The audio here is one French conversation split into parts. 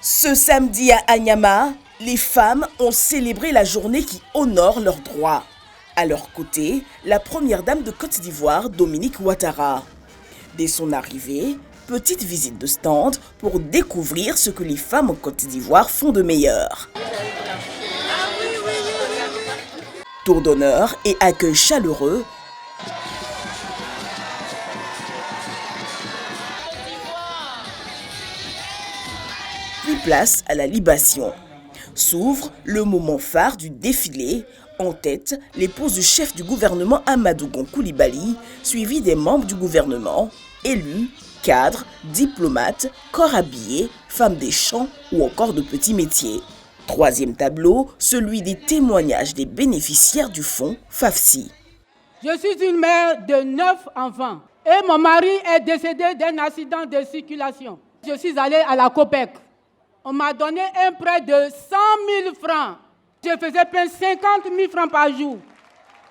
Ce samedi à Anyama, les femmes ont célébré la journée qui honore leurs droits. À leur côté, la première dame de Côte d'Ivoire, Dominique Ouattara. Dès son arrivée, petite visite de stand pour découvrir ce que les femmes en Côte d'Ivoire font de meilleur. Tour d'honneur et accueil chaleureux. Puis place à la libation. S'ouvre le moment phare du défilé. En tête, l'épouse du chef du gouvernement Amadou Gon Coulibaly, suivie des membres du gouvernement, élus, cadres, diplomates, corps habillés, femmes des champs ou encore de petits métiers. Troisième tableau, celui des témoignages des bénéficiaires du fonds FAFSI. Je suis une mère de 9 enfants et mon mari est décédé d'un accident de circulation. Je suis allée à la COPEC. On m'a donné un prêt de 100 000 francs. Je faisais plein 50 000 francs par jour.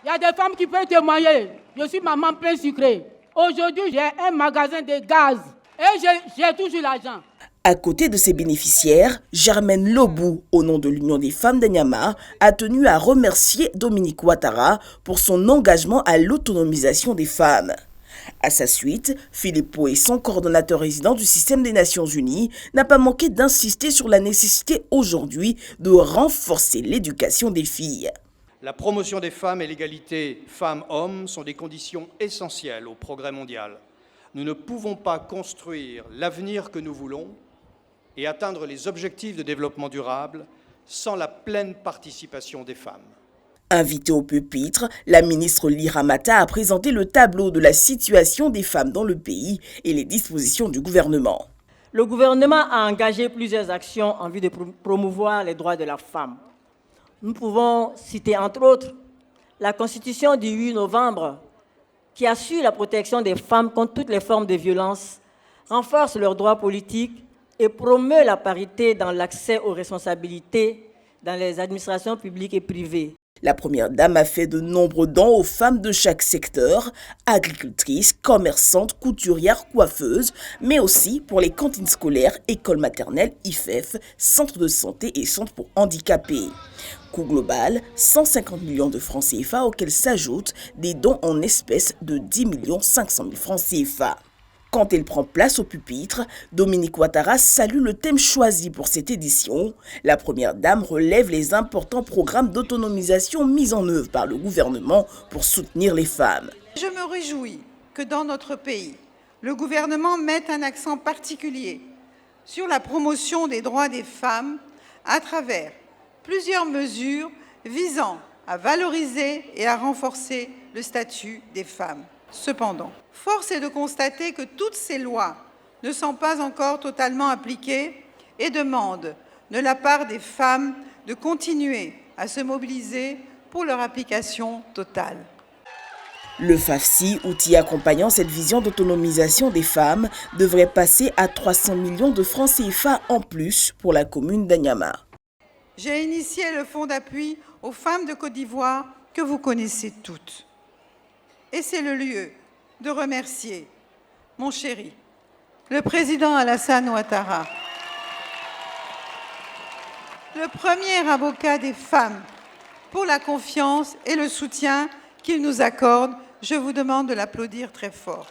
Il y a des femmes qui peuvent témoigner. Je suis maman plein sucré. Aujourd'hui, j'ai un magasin de gaz et j'ai toujours l'argent. À côté de ses bénéficiaires, Germaine Lobou, au nom de l'Union des femmes d'Anyama, a tenu à remercier Dominique Ouattara pour son engagement à l'autonomisation des femmes. À sa suite, Philippe Poisson, coordonnateur résident du système des Nations Unies, n'a pas manqué d'insister sur la nécessité aujourd'hui de renforcer l'éducation des filles. La promotion des femmes et l'égalité femmes-hommes sont des conditions essentielles au progrès mondial. Nous ne pouvons pas construire l'avenir que nous voulons et atteindre les objectifs de développement durable sans la pleine participation des femmes. Invitée au pupitre, la ministre Lira Mata a présenté le tableau de la situation des femmes dans le pays et les dispositions du gouvernement. Le gouvernement a engagé plusieurs actions en vue de promouvoir les droits de la femme. Nous pouvons citer entre autres la Constitution du 8 novembre qui assure la protection des femmes contre toutes les formes de violence, renforce leurs droits politiques et promeut la parité dans l'accès aux responsabilités dans les administrations publiques et privées. La première dame a fait de nombreux dons aux femmes de chaque secteur, agricultrices, commerçantes, couturières, coiffeuses, mais aussi pour les cantines scolaires, écoles maternelles, IFEF, centres de santé et centres pour handicapés. Coût global, 150 millions de francs CFA auxquels s'ajoutent des dons en espèces de 10 500 000 francs CFA. Quand elle prend place au pupitre, Dominique Ouattara salue le thème choisi pour cette édition. La première dame relève les importants programmes d'autonomisation mis en œuvre par le gouvernement pour soutenir les femmes. Je me réjouis que dans notre pays, le gouvernement mette un accent particulier sur la promotion des droits des femmes à travers plusieurs mesures visant à valoriser et à renforcer le statut des femmes. Cependant, force est de constater que toutes ces lois ne sont pas encore totalement appliquées et demandent de la part des femmes de continuer à se mobiliser pour leur application totale. Le FAFSI, outil accompagnant cette vision d'autonomisation des femmes, devrait passer à 300 millions de francs CFA en plus pour la commune d'Anyama. J'ai initié le fonds d'appui aux femmes de Côte d'Ivoire que vous connaissez toutes. Et c'est le lieu de remercier mon chéri, le président Alassane Ouattara, le premier avocat des femmes, pour la confiance et le soutien qu'il nous accorde. Je vous demande de l'applaudir très fort.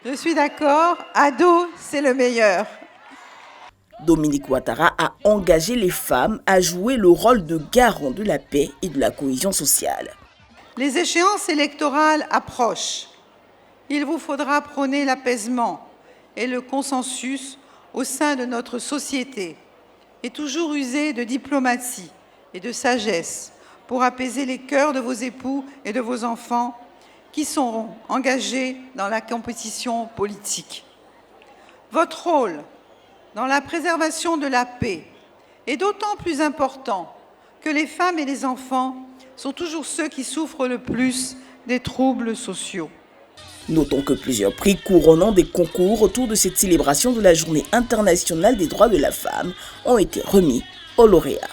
Je suis d'accord, ado, c'est le meilleur. Dominique Ouattara a engagé les femmes à jouer le rôle de garant de la paix et de la cohésion sociale. Les échéances électorales approchent. Il vous faudra prôner l'apaisement et le consensus au sein de notre société et toujours user de diplomatie et de sagesse pour apaiser les cœurs de vos époux et de vos enfants qui seront engagés dans la compétition politique. Votre rôle dans la préservation de la paix est d'autant plus important que les femmes et les enfants sont toujours ceux qui souffrent le plus des troubles sociaux. Notons que plusieurs prix couronnant des concours autour de cette célébration de la Journée internationale des droits de la femme ont été remis aux lauréats.